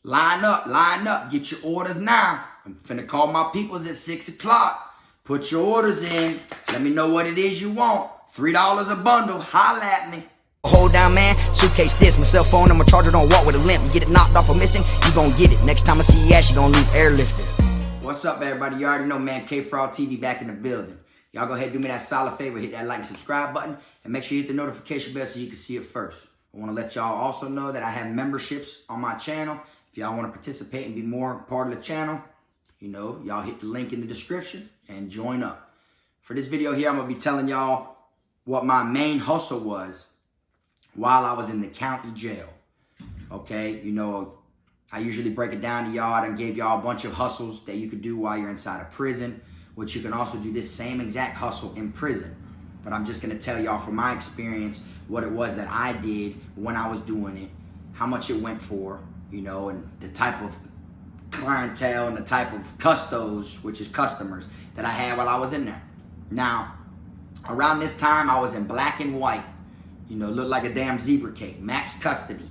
Line up, get your orders now. I'm finna call my peoples at 6 o'clock. Put your orders in. Let me know what it is you want. $3 a bundle, holla at me. Hold down, man. Suitcase this, my cell phone, and my charger don't walk with a limp. Get it knocked off or missing, you gon' get it. Next time I see you ass, you gon' leave airlifted. What's up, everybody? You already know, man. Kfrogtv back in the building. Y'all go ahead and do me that solid favor. Hit that like and subscribe button. And make sure you hit the notification bell so you can see it first. I want to let y'all also know that I have memberships on my channel. If y'all want to participate and be more part of the channel, you know, y'all hit the link in the description and join up. For this video here, I'm going to be telling y'all what my main hustle was while I was in the county jail. Okay, you know, I usually break it down to y'all and gave y'all a bunch of hustles that you could do while you're inside of prison, which you can also do this same exact hustle in prison. But I'm just going to tell y'all from my experience what it was that I did when I was doing it, how much it went for, you know, and the type of clientele and the type of custos, which is customers, that I had while I was in there. Now, around this time, I was in black and white, you know, looked like a damn zebra cake, max custody,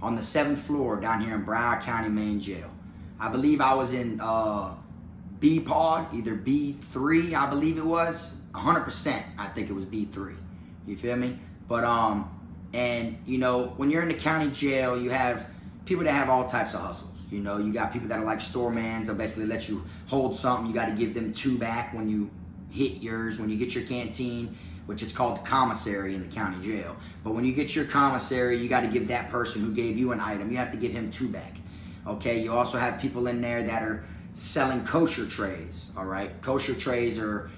on the 7th floor down here in Broward County Main Jail. I believe I was in B pod, either B3, I believe it was. 100%, I think it was B3. You feel me? But, and, you know, when you're in the county jail, you have people that have all types of hustles. You know, you got people that are like storemans. They'll basically let you hold something. You got to give them 2 back when you hit yours, when you get your canteen, which is called the commissary in the county jail. But when you get your commissary, you got to give that person who gave you an item, you have to give him 2 back. Okay, you also have people in there that are selling kosher trays, all right? Kosher trays are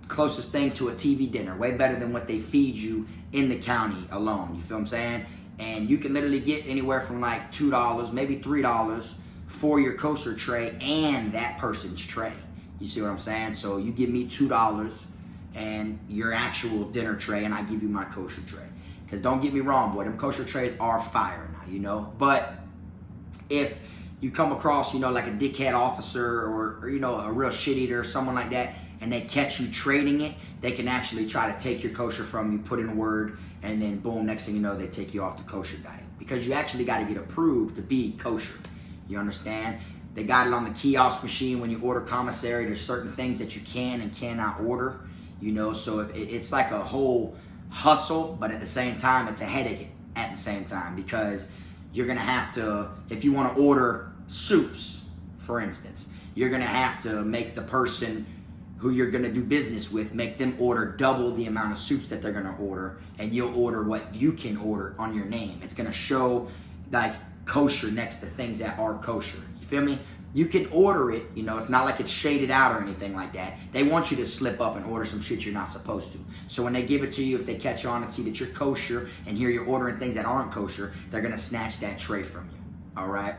closest thing to a TV dinner, way better than what they feed you in the county alone, you feel what I'm saying? And you can literally get anywhere from like $2, maybe $3 for your kosher tray and that person's tray. You see what I'm saying? So you give me $2 and your actual dinner tray, and I give you my kosher tray. Because don't get me wrong, boy, them kosher trays are fire now, you know? But if you come across, you know, like a dickhead officer or you know, a real shit eater or someone like that, and they catch you trading it, they can actually try to take your kosher from you, put in a word, and then boom, next thing you know, they take you off the kosher diet. Because you actually got to get approved to be kosher. You understand? They got it on the kiosk machine when you order commissary. There's certain things that you can and cannot order, you know, so it's like a whole hustle, but at the same time, it's a headache at the same time, because you're going to have to, if you want to order soups, for instance, you're going to have to make the person who you're going to do business with, make them order double the amount of soups that they're going to order, and you'll order what you can order on your name. It's going to show like kosher next to things that are kosher. You feel me? You can order it, you know, it's not like it's shaded out or anything like that. They want you to slip up and order some shit you're not supposed to. So when they give it to you, if they catch on and see that you're kosher and hear you're ordering things that aren't kosher, they're going to snatch that tray from you. All right?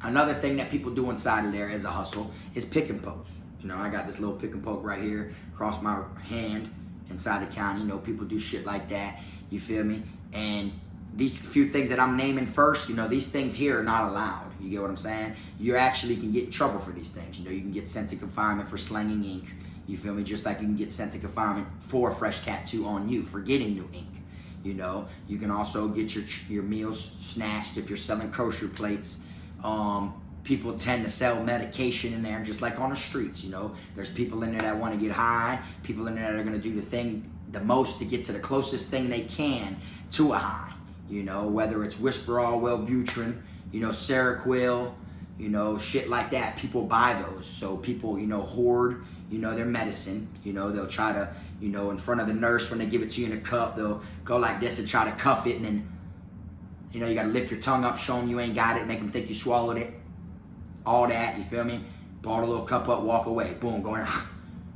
Another thing that people do inside of there as a hustle is pick and poke. You know, I got this little pick and poke right here across my hand inside the county. You know, people do shit like that. You feel me? And these few things that I'm naming first, you know, these things here are not allowed. You get what I'm saying? You actually can get in trouble for these things. You know, you can get sent to confinement for slanging ink. You feel me? Just like you can get sent to confinement for a fresh tattoo on you for getting new ink. You know, you can also get your meals snatched if you're selling kosher plates. People tend to sell medication in there, just like on the streets, you know. There's people in there that want to get high, people in there that are going to do the most to get to the closest thing they can to a high, you know, whether it's Whisperall, Wellbutrin, you know, Seroquel, you know, shit like that. People buy those, so people, you know, hoard, you know, their medicine. You know, they'll try to, you know, in front of the nurse when they give it to you in a cup, they'll go like this and try to cuff it, and then, you know, you got to lift your tongue up, show them you ain't got it, make them think you swallowed it. All that, you feel me? Ball the little cup up, walk away. Boom, go in,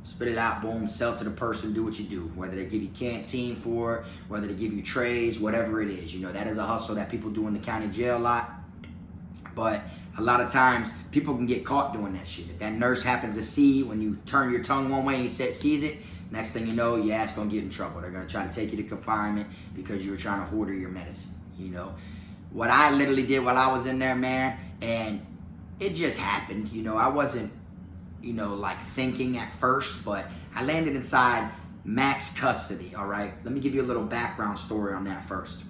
spit it out, boom, sell to the person, do what you do. Whether they give you canteen for it, whether they give you trays, whatever it is. You know, that is a hustle that people do in the county jail a lot. But a lot of times, people can get caught doing that shit. If that nurse happens to see when you turn your tongue one way and he sees it, next thing you know, your ass gonna get in trouble. They're gonna try to take you to confinement because you were trying to hoard your medicine, you know? What I literally did while I was in there, man, and it just happened, you know, I wasn't, you know, like thinking at first, but I landed inside max custody, all right? Let me give you a little background story on that first.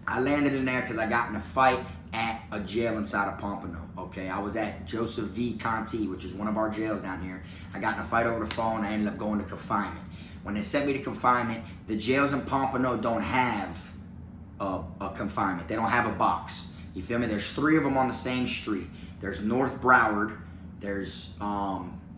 I landed in there because I got in a fight at a jail inside of Pompano, okay? I was at Joseph V. Conti, which is one of our jails down here. I got in a fight over the phone. I ended up going to confinement. When they sent me to confinement, the jails in Pompano don't have a confinement. They don't have a box. You feel me? There's 3 of them on the same street. There's North Broward, there's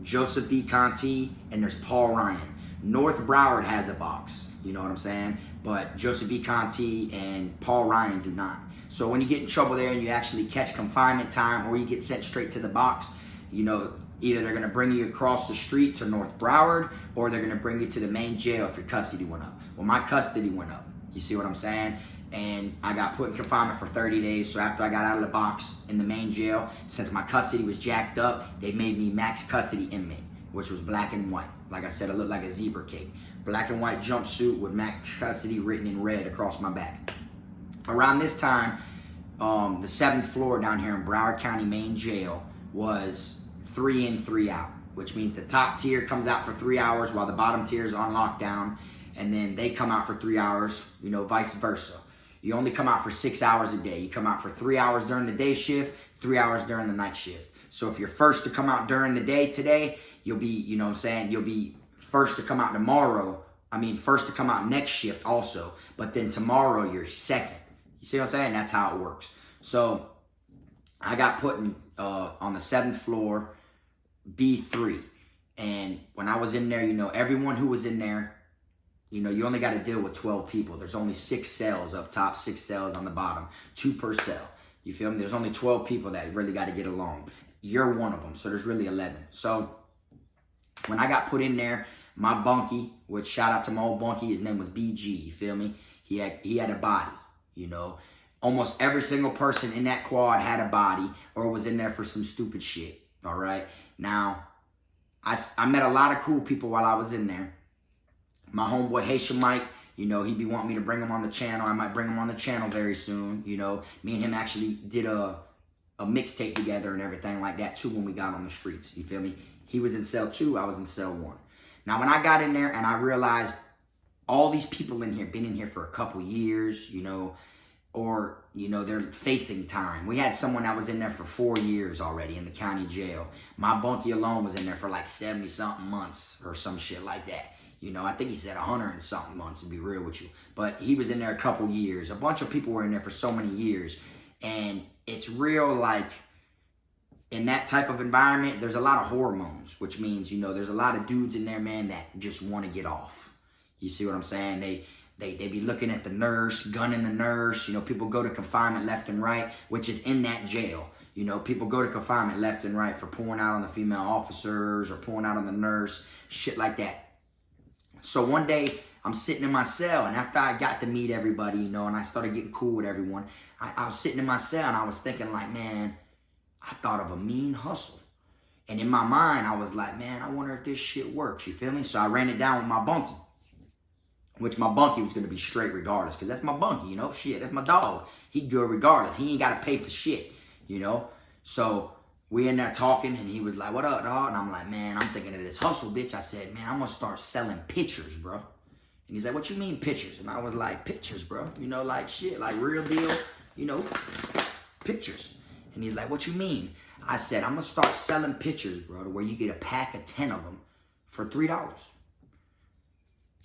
Joseph V. Conti, and there's Paul Ryan. North Broward has a box, you know what I'm saying? But Joseph V. Conti and Paul Ryan do not. So when you get in trouble there and you actually catch confinement time, or you get sent straight to the box, you know, either they're gonna bring you across the street to North Broward, or they're gonna bring you to the main jail if your custody went up. Well, my custody went up. You see what I'm saying? And I got put in confinement for 30 days. So after I got out of the box in the main jail, since my custody was jacked up, they made me max custody inmate, which was black and white. Like I said, it looked like a zebra cake. Black and white jumpsuit with max custody written in red across my back. Around this time, the 7th floor down here in Broward County main jail was 3 in, 3 out, which means the top tier comes out for 3 hours while the bottom tier is on lockdown, and then they come out for 3 hours, you know, vice versa. You only come out for 6 hours a day. You come out for 3 hours during the day shift, 3 hours during the night shift. So if you're first to come out during the day today, you'll be, you know what I'm saying, you'll be first to come out tomorrow. First to come out next shift also. But then tomorrow you're second. You see what I'm saying? That's how it works. So I got put in, on the 7th floor, B3. And when I was in there, you know, everyone who was in there, you know, you only got to deal with 12 people. There's only 6 cells up top, 6 cells on the bottom, 2 per cell. You feel me? There's only 12 people that really got to get along. You're one of them, so there's really 11. So when I got put in there, my bunkie, which shout out to my old bunkie, his name was BG, you feel me? He had a body, you know. Almost every single person in that quad had a body or was in there for some stupid shit, all right? Now, I met a lot of cool people while I was in there. My homeboy Haitian Mike, you know, he'd be wanting me to bring him on the channel. I might bring him on the channel very soon, you know. Me and him actually did a mixtape together and everything like that too when we got on the streets, you feel me? He was in cell 2, I was in cell 1. Now, when I got in there and I realized all these people in here been in here for a couple years, you know, or, you know, they're facing time. We had someone that was in there for 4 years already in the county jail. My bunkie alone was in there for like 70-something months or some shit like that. You know, I think he said 100 and something months, to be real with you. But he was in there a couple years. A bunch of people were in there for so many years. And it's real, like, in that type of environment, there's a lot of hormones, which means, you know, there's a lot of dudes in there, man, that just want to get off. You see what I'm saying? They be looking at the nurse, gunning the nurse. You know, people go to confinement left and right, which is in that jail. You know, people go to confinement left and right for pulling out on the female officers or pulling out on the nurse, shit like that. So one day, I'm sitting in my cell, and after I got to meet everybody, you know, and I started getting cool with everyone, I was sitting in my cell, and I was thinking, like, man, I thought of a mean hustle. And in my mind, I was like, man, I wonder if this shit works, you feel me? So I ran it down with my bunkie, which my bunkie was going to be straight regardless, because that's my bunkie, you know? Shit, that's my dog. He good regardless. He ain't got to pay for shit, you know? So we in there talking, and he was like, what up, dog? And I'm like, man, I'm thinking of this hustle, bitch. I said, man, I'm going to start selling pictures, bro. And he's like, what you mean pictures? And I was like, pictures, bro. You know, like shit, like real deal, you know, pictures. And he's like, what you mean? I said, I'm going to start selling pictures, bro, to where you get a pack of 10 of them for $3.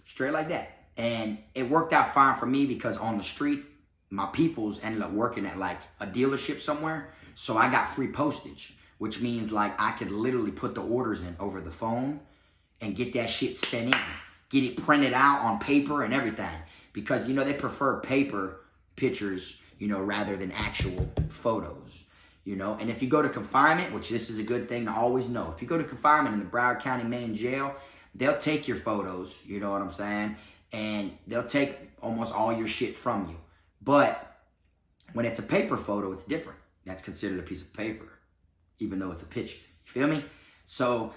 Straight like that. And it worked out fine for me because on the streets, my peoples ended up working at like a dealership somewhere. So I got free postage, which means like I could literally put the orders in over the phone and get that shit sent in. Get it printed out on paper and everything. Because, you know, they prefer paper pictures, you know, rather than actual photos, you know. And if you go to confinement, which this is a good thing to always know. If you go to confinement in the Broward County main jail, they'll take your photos, you know what I'm saying? And they'll take almost all your shit from you. But when it's a paper photo, it's different. That's considered a piece of paper, even though it's a picture. You feel me? So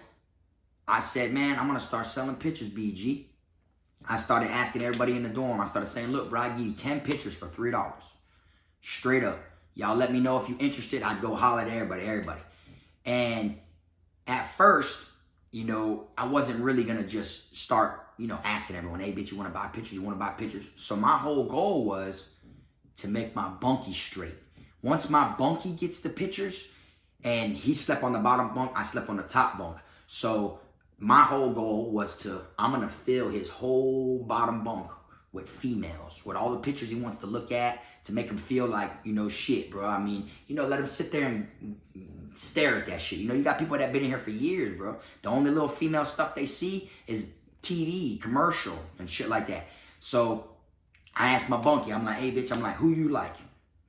I said, man, I'm going to start selling pictures, BG. I started asking everybody in the dorm. I started saying, look, bro, I give you 10 pictures for $3. Straight up. Y'all let me know if you're interested. I'd go holler at everybody. And at first, you know, I wasn't really going to just start, you know, asking everyone, hey, bitch, you want to buy pictures? You want to buy pictures? So my whole goal was to make my bunkie straight. Once my bunkie gets the pictures, and he slept on the bottom bunk, I slept on the top bunk. So my whole goal was I'm gonna fill his whole bottom bunk with females, with all the pictures he wants to look at, to make him feel like, shit, bro. I mean, let him sit there and stare at that shit. You got people that been in here for years, bro. The only little female stuff they see is TV, commercial, and shit like that. So I asked my bunkie, I'm like, hey, bitch, who you like?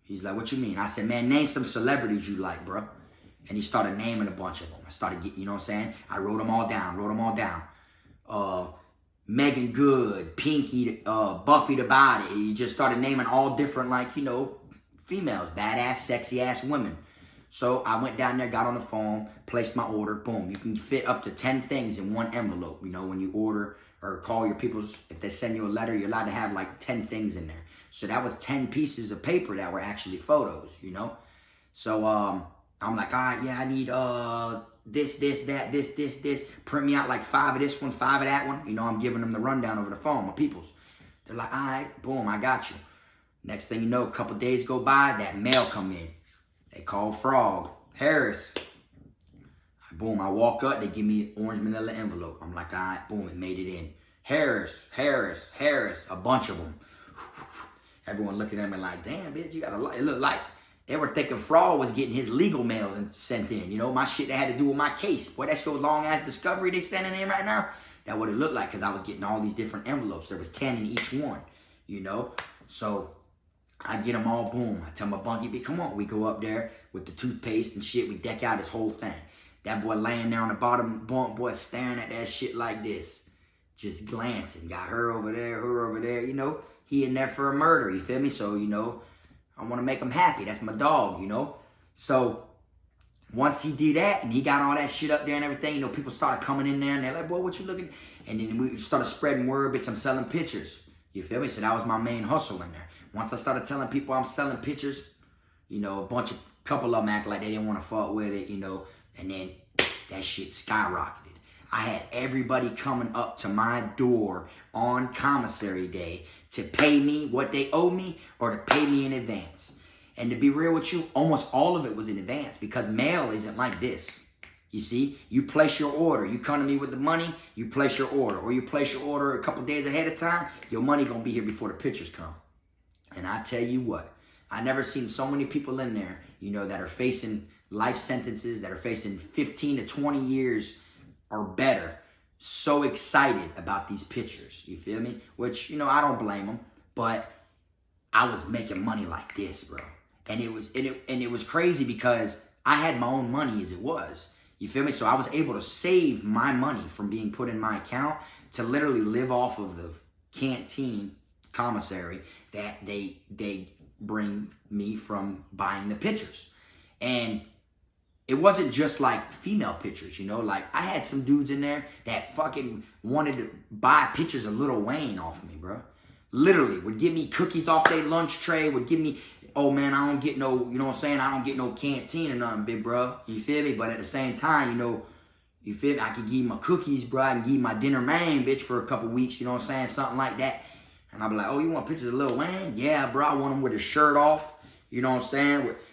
He's like, what you mean? I said, man, name some celebrities you like, bro. And he started naming a bunch of them. I started getting, I wrote them all down. Megan Good, Pinky, Buffy the Body. He just started naming all different, females, badass, sexy ass women. So I went down there, got on the phone, placed my order, boom. You can fit up to 10 things in one envelope. When you order or call your people, if they send you a letter, you're allowed to have 10 things in there. So that was 10 pieces of paper that were actually photos, So I'm like, all right, yeah, I need this, that, this. Print me out 5 of this one, 5 of that one. I'm giving them the rundown over the phone, my peoples. They're like, all right, boom, I got you. Next thing you know, a couple days go by, that mail come in. They call Frog, Harris. Boom, I walk up, they give me an orange manila envelope. I'm like, all right, boom, it made it in. Harris, a bunch of them. Everyone looking at me like, damn, bitch, you got a lot. It looked like they were thinking Frog was getting his legal mail and sent in. My shit that had to do with my case. Boy, that's your long-ass discovery they sending in right now. That what it looked like, because I was getting all these different envelopes. There was 10 in each one, So I get them all, boom. I tell my bunkie, come on. We go up there with the toothpaste and shit. We deck out his whole thing. That boy laying there on the bottom bunk, boy, staring at that shit like this. Just glancing. Got her over there. He in there for a murder, you feel me? So, I want to make him happy. That's my dog, So, once he did that, and he got all that shit up there and everything, people started coming in there, and they're like, boy, what you looking? And then we started spreading word, bitch, I'm selling pictures. You feel me? So that was my main hustle in there. Once I started telling people I'm selling pictures, couple of them act like they didn't want to fuck with it, and then that shit skyrocketed. I had everybody coming up to my door on Commissary Day to pay me what they owe me or to pay me in advance. And to be real with you, almost all of it was in advance because mail isn't like this. You see, you place your order. You come to me with the money, you place your order. Or you place your order a couple days ahead of time, your money gonna be here before the pictures come. And I tell you what, I never seen so many people in there, that are facing life sentences, that are facing 15 to 20 years or better, so excited about these pictures. You feel me? Which, I don't blame them, but I was making money like this, bro. And it was crazy because I had my own money as it was. You feel me? So I was able to save my money from being put in my account to literally live off of the canteen commissary that they bring me from buying the pictures. And it wasn't just female pictures, I had some dudes in there that fucking wanted to buy pictures of Lil Wayne off of me, bro. Literally, would give me cookies off their lunch tray, would give me, oh man, I don't get no, I don't get no canteen or nothing, big bro. You feel me? But at the same time, you feel me? I could give you my cookies, bro. I can give you my dinner man, bitch, for a couple weeks, something like that. And I'll be like, oh, you want pictures of Lil Wayne? Yeah, bro, I want him with his shirt off,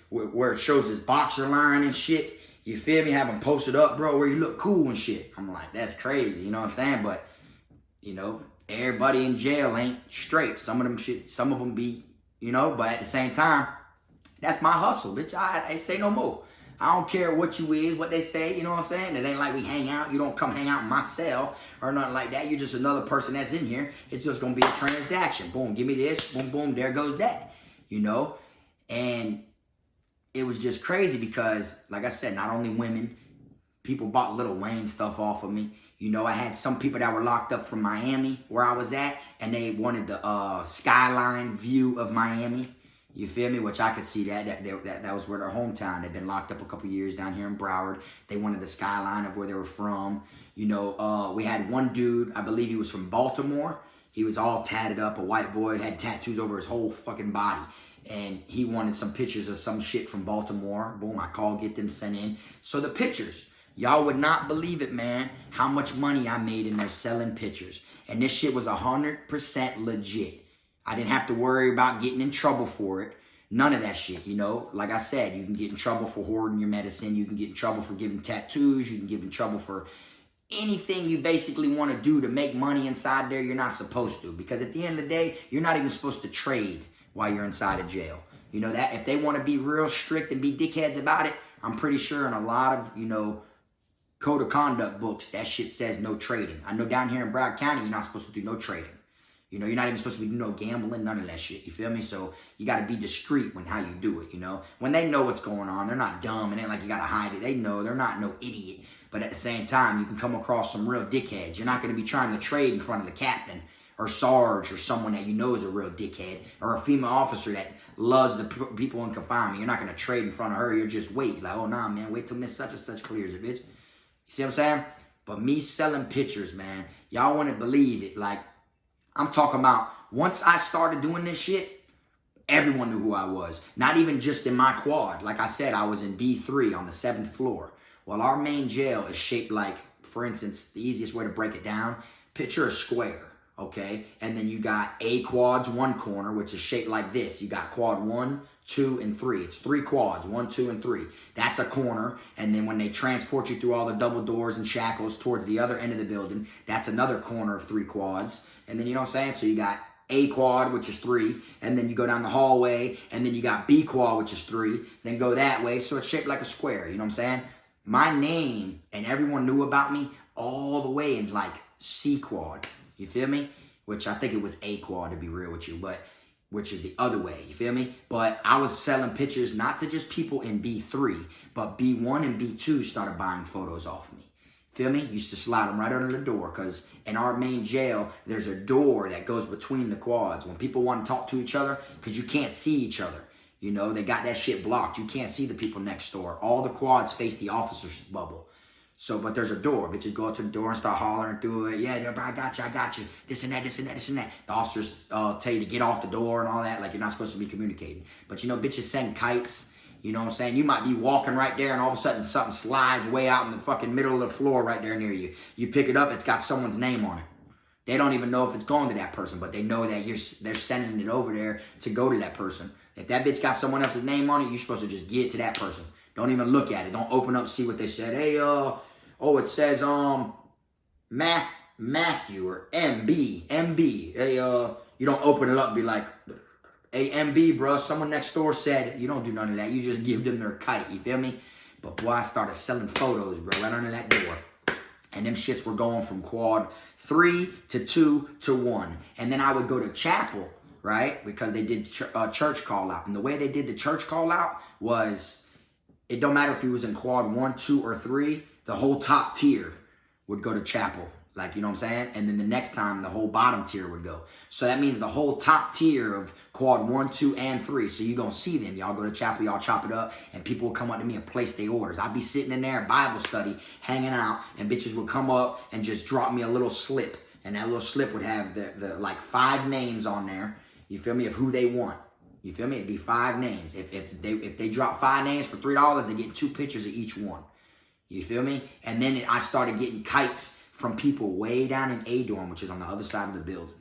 where it shows his boxer line and shit. You feel me? Have him posted up, bro, where you look cool and shit. I'm like, that's crazy, But, everybody in jail ain't straight. Some of them be, but at the same time, that's my hustle, bitch. I say no more. I don't care what you is, what they say, It ain't like we hang out. You don't come hang out in my cell or nothing like that. You're just another person that's in here. It's just going to be a transaction. Boom, give me this. Boom, boom, there goes that, And it was just crazy because, like I said, not only women, people bought Lil Wayne stuff off of me. I had some people that were locked up from Miami, where I was at, and they wanted the skyline view of Miami. You feel me? Which I could see that was where their hometown. They'd been locked up a couple years down here in Broward. They wanted the skyline of where they were from. We had one dude, I believe he was from Baltimore. He was all tatted up, a white boy, had tattoos over his whole fucking body. And he wanted some pictures of some shit from Baltimore. Boom, I called, get them sent in. So the pictures, y'all would not believe it, man, how much money I made in there selling pictures. And this shit was 100% legit. I didn't have to worry about getting in trouble for it. None of that shit, you know. Like I said, you can get in trouble for hoarding your medicine. You can get in trouble for giving tattoos. You can get in trouble for anything you basically want to do to make money inside there. You're not supposed to, because at the end of the day, you're not even supposed to trade while you're inside of jail. You know that if they want to be real strict and be dickheads about it, I'm pretty sure in a lot of, you know, code of conduct books, that shit says no trading. I know down here in Broward County, you're not supposed to do no trading. You know, you're not even supposed to be doing no gambling, none of that shit. You feel me? So you got to be discreet when how you do it, you know. When they know what's going on, they're not dumb. It ain't like you got to hide it. They know. They're not no idiot. But at the same time, you can come across some real dickheads. You're not going to be trying to trade in front of the captain or Sarge or someone that you know is a real dickhead, or a female officer that loves the people in confinement. You're not going to trade in front of her. You're just wait. Like, oh, nah, man, wait till Miss Such and Such clears it, bitch. You see what I'm saying? But me selling pictures, man, y'all wouldn't believe it. Like, I'm talking about once I started doing this shit, everyone knew who I was. Not even just in my quad. Like I said, I was in B3 on the 7th floor. Well, our main jail is shaped like, for instance, the easiest way to break it down, picture a square, okay? And then you got A quads, one corner, which is shaped like this. You got quad 1, 2, and 3. It's 3 quads, 1, 2, and 3. That's a corner. And then when they transport you through all the double doors and shackles towards the other end of the building, that's another corner of 3 quads. And then, you know what I'm saying? So you got A quad, which is 3, and then you go down the hallway, and then you got B quad, which is 3, then go that way. So it's shaped like a square, you know what I'm saying? My name, and everyone knew about me all the way in like C quad, you feel me? Which I think it was A quad to be real with you, but which is the other way, you feel me? But I was selling pictures not to just people in B3, but B1 and B2 started buying photos off me. Feel me? Used to slide them right under the door, because in our main jail, there's a door that goes between the quads. When people want to talk to each other, because you can't see each other. You know, they got that shit blocked. You can't see the people next door. All the quads face the officer's bubble. So, but there's a door. Bitches go up to the door and start hollering through it. Yeah, bro, I got you. This and that, this and that, this and that. The officers tell you to get off the door and all that. Like, you're not supposed to be communicating. But, you know, bitches send kites. You know what I'm saying? You might be walking right there and all of a sudden something slides way out in the fucking middle of the floor right there near you. You pick it up, it's got someone's name on it. They don't even know if it's going to that person, but they know that they're sending it over there to go to that person. If that bitch got someone else's name on it, you're supposed to just get it to that person. Don't even look at it. Don't open up and see what they said. Hey, oh, it says Matthew or MB. Hey, you don't open it up and be like, hey, MB, bro, someone next door said, you don't do none of that. You just give them their kite, you feel me? But boy, I started selling photos, bro, right under that door. And them shits were going from quad 3 to 2 to 1. And then I would go to chapel, right? Because they did church call out. And the way they did the church call out was, it don't matter if he was in quad 1, 2, or 3, the whole top tier would go to chapel. Like, you know what I'm saying? And then the next time, the whole bottom tier would go. So that means the whole top tier of quad 1, 2, and 3. So you're going to see them. Y'all go to chapel, y'all chop it up, and people will come up to me and place their orders. I'd be sitting in there, Bible study, hanging out, and bitches would come up and just drop me a little slip. And that little slip would have the like 5 names on there, you feel me, of who they want. You feel me? It'd be 5 names. If they drop 5 names for $3, they get 2 pictures of each one. You feel me? And then I started getting kites from people way down in A dorm, which is on the other side of the building.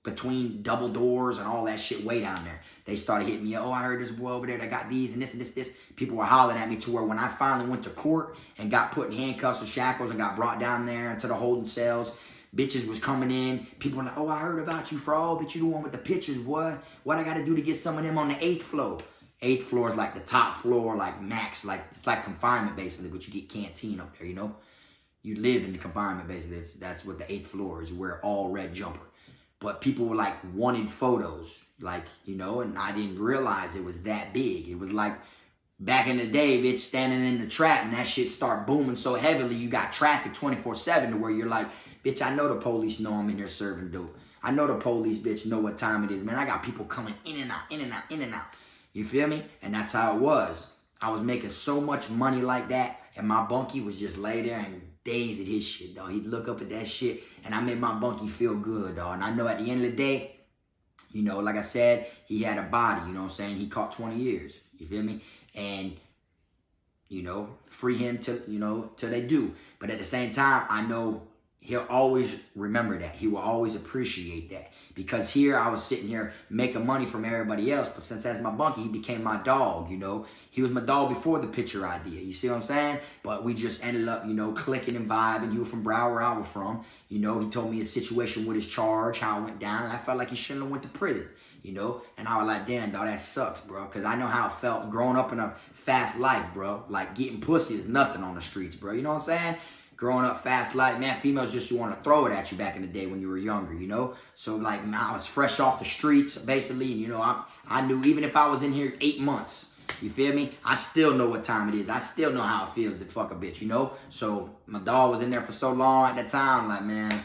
Between double doors and all that shit way down there. They started hitting me, oh, I heard this boy over there that got these and this and this. People were hollering at me to where when I finally went to court and got put in handcuffs and shackles and got brought down there into the holding cells, bitches was coming in. People were like, oh, I heard about you, Frog, but you the one with the pictures, boy. What I got to do to get some of them on the 8th floor? 8th floor is like the top floor, like max. Like it's like confinement, basically, but you get canteen up there, you know? You live in the confinement, basically. That's what the 8th floor is. You wear all red jumper. But people were like wanting photos, like, you know, and I didn't realize it was that big. It was like back in the day, bitch, standing in the trap and that shit start booming so heavily, you got traffic 24/7 to where you're like, bitch, I know the police know I'm in there serving dope. I know the police, bitch, know what time it is, man. I got people coming in and out, in and out, in and out. You feel me? And that's how it was. I was making so much money like that, and my bunkie was just lay there and days at his shit, dog. He'd look up at that shit, and I made my bunkie feel good, dog. And I know at the end of the day, you know, like I said, he had a body, you know what I'm saying? He caught 20 years, you feel me? And, you know, free him till, you know, till they do. But at the same time, I know he'll always remember that. He will always appreciate that. Because here, I was sitting here making money from everybody else, but since that's my bunkie, he became my dog, you know. He was my dog before the picture idea, you see what I'm saying? But we just ended up, you know, clicking and vibing. You were from Broward, where I was from. You know, he told me his situation with his charge, how it went down. And I felt like he shouldn't have went to prison, you know. And I was like, damn, dog, that sucks, bro. Because I know how it felt growing up in a fast life, bro. Like, getting pussy is nothing on the streets, bro. You know what I'm saying? Growing up fast life, man, females just want to throw it at you back in the day when you were younger, you know? So, like, man, I was fresh off the streets, basically, and, you know, I knew even if I was in here 8 months, you feel me? I still know what time it is. I still know how it feels to fuck a bitch, you know? So, my dog was in there for so long at that time, like, man,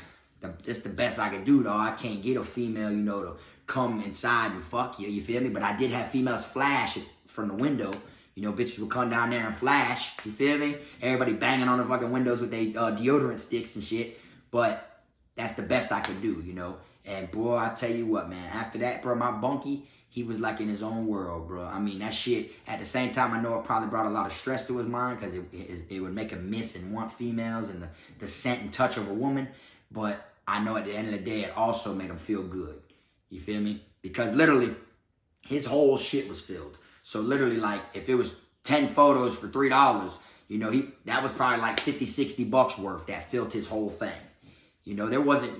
it's the best I could do, dog. I can't get a female, you know, to come inside and fuck you, you feel me? But I did have females flash from the window. You know, bitches would come down there and flash, you feel me? Everybody banging on the fucking windows with their deodorant sticks and shit. But that's the best I could do, you know? And, boy, I tell you what, man. After that, bro, my bunkie, he was like in his own world, bro. I mean, that shit, at the same time, I know it probably brought a lot of stress to his mind because it would make him miss and want females and the scent and touch of a woman. But I know at the end of the day, it also made him feel good. You feel me? Because literally, his whole shit was filled. So literally, like, if it was 10 photos for $3, you know, that was probably like 50, 60 bucks worth that filled his whole thing. You know,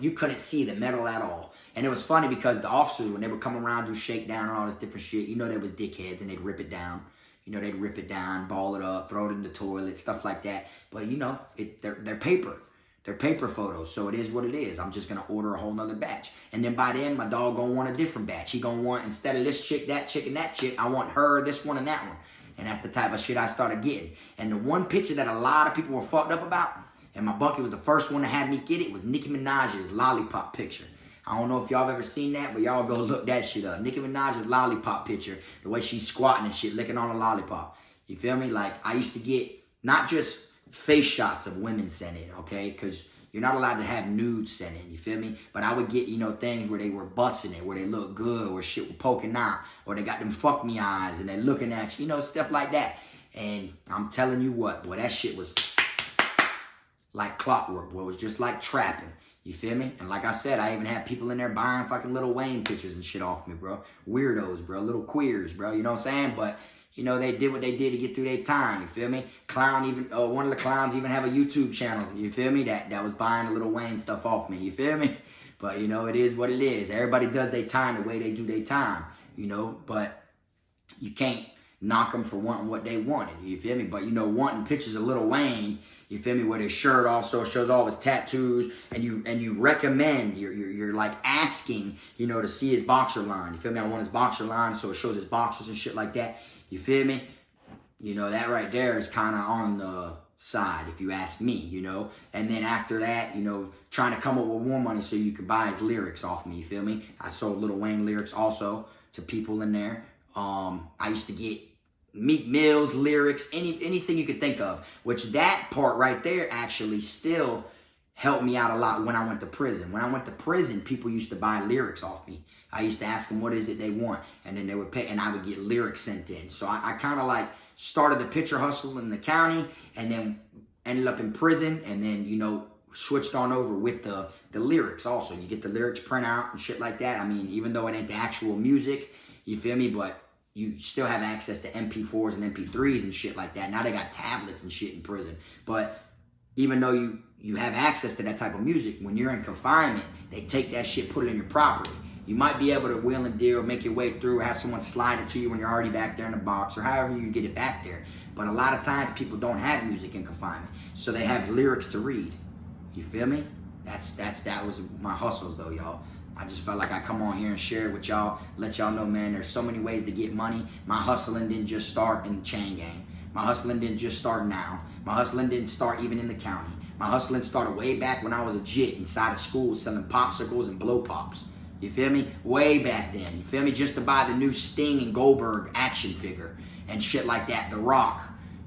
you couldn't see the metal at all. And it was funny because the officers, when they would come around, do shakedown and all this different shit, you know, they was dickheads and they'd rip it down. You know, they'd rip it down, ball it up, throw it in the toilet, stuff like that. But, you know, they're paper. They're paper photos, so it is what it is. I'm just going to order a whole nother batch. And then by then, my dog going to want a different batch. He going to want, instead of this chick, that chick, and that chick, I want her, this one, and that one. And that's the type of shit I started getting. And the one picture that a lot of people were fucked up about, and my bunkie was the first one to have me get it, was Nicki Minaj's lollipop picture. I don't know if y'all have ever seen that, but y'all go look that shit up. Nicki Minaj's lollipop picture, the way she's squatting and shit, licking on a lollipop. You feel me? Like, I used to get not just face shots of women sent in, okay? Because you're not allowed to have nudes sent in, you feel me? But I would get, you know, things where they were busting it, where they look good, where shit was poking out, or they got them fuck me eyes and they're looking at you, you know, stuff like that. And I'm telling you what, boy, that shit was like clockwork, boy. It was just like trapping, you feel me? And like I said, I even had people in there buying fucking Lil Wayne pictures and shit off me, bro. Weirdos, bro, little queers, bro, you know what I'm saying? But you know, they did what they did to get through their time, you feel me? One of the clowns even have a YouTube channel, you feel me? That was buying the Lil Wayne stuff off me, you feel me? But, you know, it is what it is. Everybody does their time the way they do their time, you know? But you can't knock them for wanting what they wanted, you feel me? But, you know, wanting pictures of Lil Wayne, you feel me, with his shirt also shows all his tattoos, and you recommend, you're like asking, you know, to see his boxer line, you feel me? I want his boxer line so it shows his boxers and shit like that. You feel me? You know, that right there is kind of on the side, if you ask me, you know? And then after that, you know, trying to come up with more money so you could buy his lyrics off me, you feel me? I sold Lil Wayne lyrics also to people in there. I used to get Meek Mill's lyrics, anything you could think of, which that part right there actually still helped me out a lot when I went to prison. When I went to prison, people used to buy lyrics off me. I used to ask them what is it they want, and then they would pay, and I would get lyrics sent in. So I kind of like started the picture hustle in the county, and then ended up in prison, and then, you know, switched on over with the lyrics also. You get the lyrics print out and shit like that. I mean, even though it ain't the actual music, you feel me? But you still have access to MP4s and MP3s and shit like that. Now they got tablets and shit in prison. But even though you have access to that type of music, when you're in confinement, they take that shit, put it in your property. You might be able to wheel and deal, make your way through, have someone slide it to you when you're already back there in the box, or however you get it back there. But a lot of times people don't have music in confinement, so they have lyrics to read. You feel me? That was my hustles though, y'all. I just felt like I come on here and share it with y'all, let y'all know, man, there's so many ways to get money. My hustling didn't just start in the chain gang. My hustling didn't just start now. My hustling didn't start even in the county. My hustling started way back when I was a jit inside of school selling popsicles and blow pops. You feel me? Way back then. You feel me? Just to buy the new Sting and Goldberg action figure and shit like that. The Rock.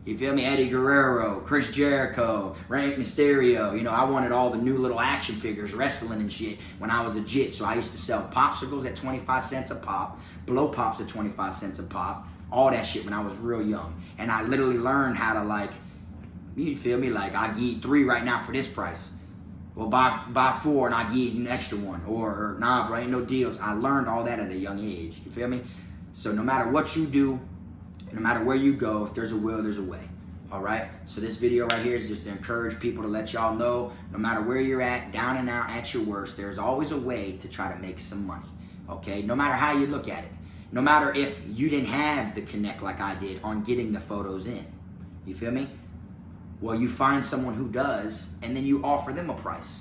You feel me? Eddie Guerrero, Chris Jericho, Rey Mysterio. You know, I wanted all the new little action figures, wrestling and shit when I was a jit. So I used to sell popsicles at 25 cents a pop, blow pops at 25 cents a pop, all that shit when I was real young. And I literally learned how to, like, you feel me? Like, I give you 3 right now for this price. Well, buy 4 and I'll give you an extra one. Or nah, bro, ain't no deals. I learned all that at a young age. You feel me? So no matter what you do, no matter where you go, if there's a will, there's a way. All right? So this video right here is just to encourage people to let y'all know, no matter where you're at, down and out, at your worst, there's always a way to try to make some money. Okay? No matter how you look at it. No matter if you didn't have the connect like I did on getting the photos in. You feel me? Well, you find someone who does, and then you offer them a price.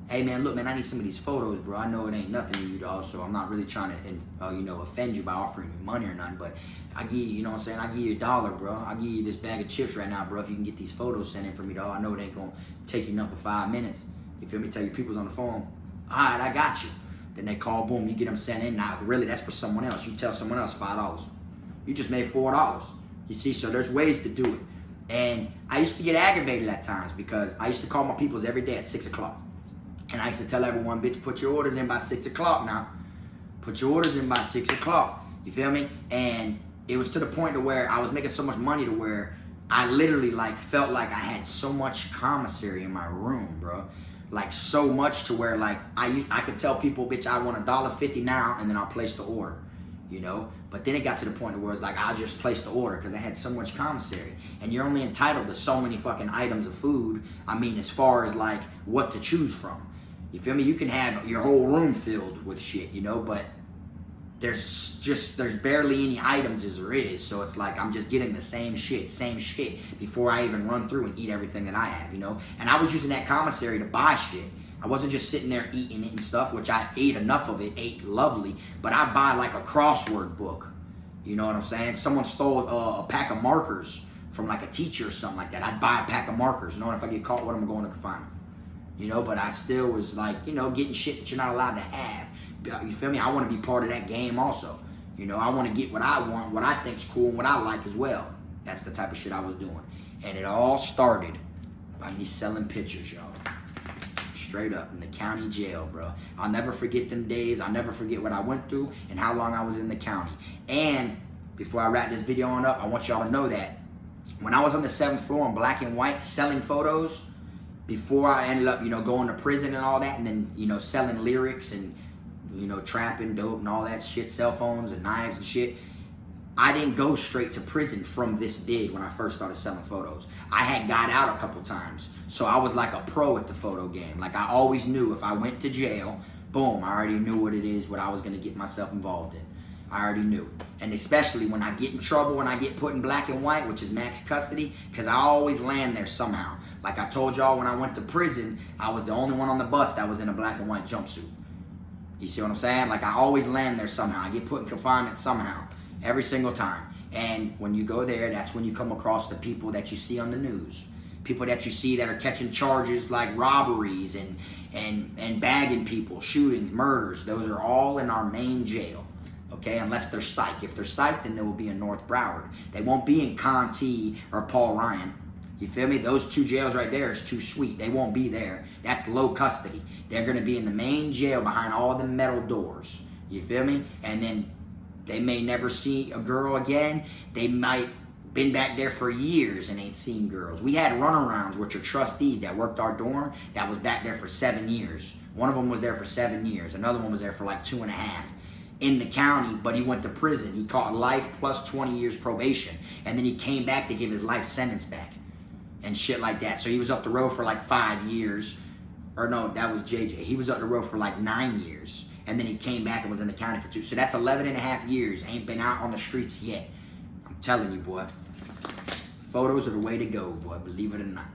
Hey, man, look, man, I need some of these photos, bro. I know it ain't nothing to you, dog, so I'm not really trying to, offend you by offering you money or nothing, but I give you, you know what I'm saying? I give you $1, bro. I give you this bag of chips right now, bro, if you can get these photos sent in for me, dog. I know it ain't going to take you nothing but 5 minutes. You feel me? Tell your people's on the phone. All right, I got you. Then they call, boom, you get them sent in. Now, really, that's for someone else. You tell someone else $5. You just made $4. You see, so there's ways to do it. And I used to get aggravated at times because I used to call my peoples every day at 6 o'clock. And I used to tell everyone, bitch, put your orders in by 6 o'clock now. Put your orders in by 6 o'clock. You feel me? And it was to the point to where I was making so much money to where I literally felt like I had so much commissary in my room, bro. Like so much to where I could tell people, bitch, I want $1.50 now, and then I'll place the order, you know? But then it got to the point where it's like, I'll just place the order because I had so much commissary. And you're only entitled to so many fucking items of food. I mean, as far as what to choose from. You feel me? You can have your whole room filled with shit, you know, but there's barely any items as there is. So it's like I'm just getting the same shit before I even run through and eat everything that I have, you know? And I was using that commissary to buy shit. I wasn't just sitting there eating it and stuff, which I ate enough of it, ate lovely, but I buy a crossword book. You know what I'm saying? Someone stole a pack of markers from a teacher or something like that. I'd buy a pack of markers, knowing if I get caught with them, I'm going to confinement. You know, but I still was getting shit that you're not allowed to have. You feel me? I want to be part of that game also. You know, I want to get what I want, what I think's cool, and what I like as well. That's the type of shit I was doing. And it all started by me selling pictures, y'all. Straight up in the county jail, bro. I'll never forget them days. I'll never forget what I went through and how long I was in the county. And before I wrap this video on up, I want y'all to know that when I was on the 7th floor in black and white selling photos, before I ended up, going to prison and all that, and then, selling lyrics and, trapping dope and all that shit, cell phones and knives and shit, I didn't go straight to prison from this big when I first started selling photos. I had got out a couple times. So I was like a pro at the photo game. I always knew if I went to jail, boom, I already knew what it is, what I was going to get myself involved in. I already knew. And especially when I get in trouble, when I get put in black and white, which is max custody, because I always land there somehow. Like I told y'all, when I went to prison, I was the only one on the bus that was in a black and white jumpsuit. You see what I'm saying? I always land there somehow. I get put in confinement somehow. Every single time. And when you go there, that's when you come across the people that you see on the news. People that you see that are catching charges like robberies and bagging people, shootings, murders. Those are all in our main jail. Okay, unless they're psych. If they're psych, then they will be in North Broward. They won't be in Conti or Paul Ryan. You feel me? Those two jails right there is too sweet. They won't be there. That's low custody. They're going to be in the main jail behind all the metal doors. You feel me? And then they may never see a girl again. They might been back there for years and ain't seen girls. We had runarounds, which are trustees that worked our dorm, that was back there for 7 years. One of them was there for 7 years. Another one was there for 2.5 in the county, but he went to prison. He caught life plus 20 years probation. And then he came back to give his life sentence back and shit like that. So he was up the road for 5 years. Or no, that was JJ. He was up the road for 9 years. And then he came back and was in the county for 2. So that's 11.5 years. Ain't been out on the streets yet. I'm telling you, boy. Photos are the way to go, boy. Believe it or not.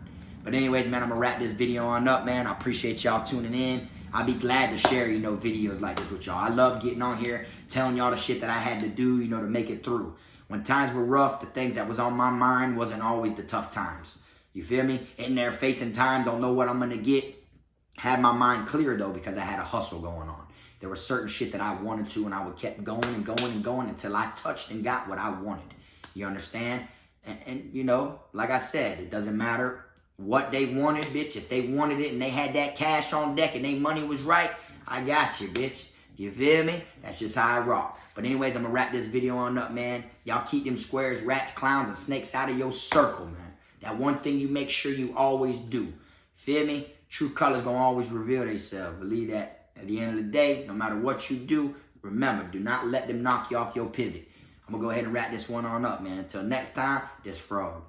But anyways, man, I'm going to wrap this video on up, man. I appreciate y'all tuning in. I'll be glad to share, videos like this with y'all. I love getting on here, telling y'all the shit that I had to do, to make it through. When times were rough, the things that was on my mind wasn't always the tough times. You feel me? In there facing time, don't know what I'm going to get. Had my mind clear, though, because I had a hustle going on. There was certain shit that I wanted to, and I would kept going and going and going until I touched and got what I wanted. You understand? And like I said, it doesn't matter what they wanted, bitch. If they wanted it and they had that cash on deck and their money was right, I got you, bitch. You feel me? That's just how I rock. But anyways, I'm going to wrap this video on up, man. Y'all keep them squares, rats, clowns, and snakes out of your circle, man. That one thing you make sure you always do. Feel me? True colors gonna always reveal themselves. Believe that. At the end of the day, no matter what you do, remember, do not let them knock you off your pivot. I'm gonna go ahead and wrap this one on up, man. Until next time, this Frog.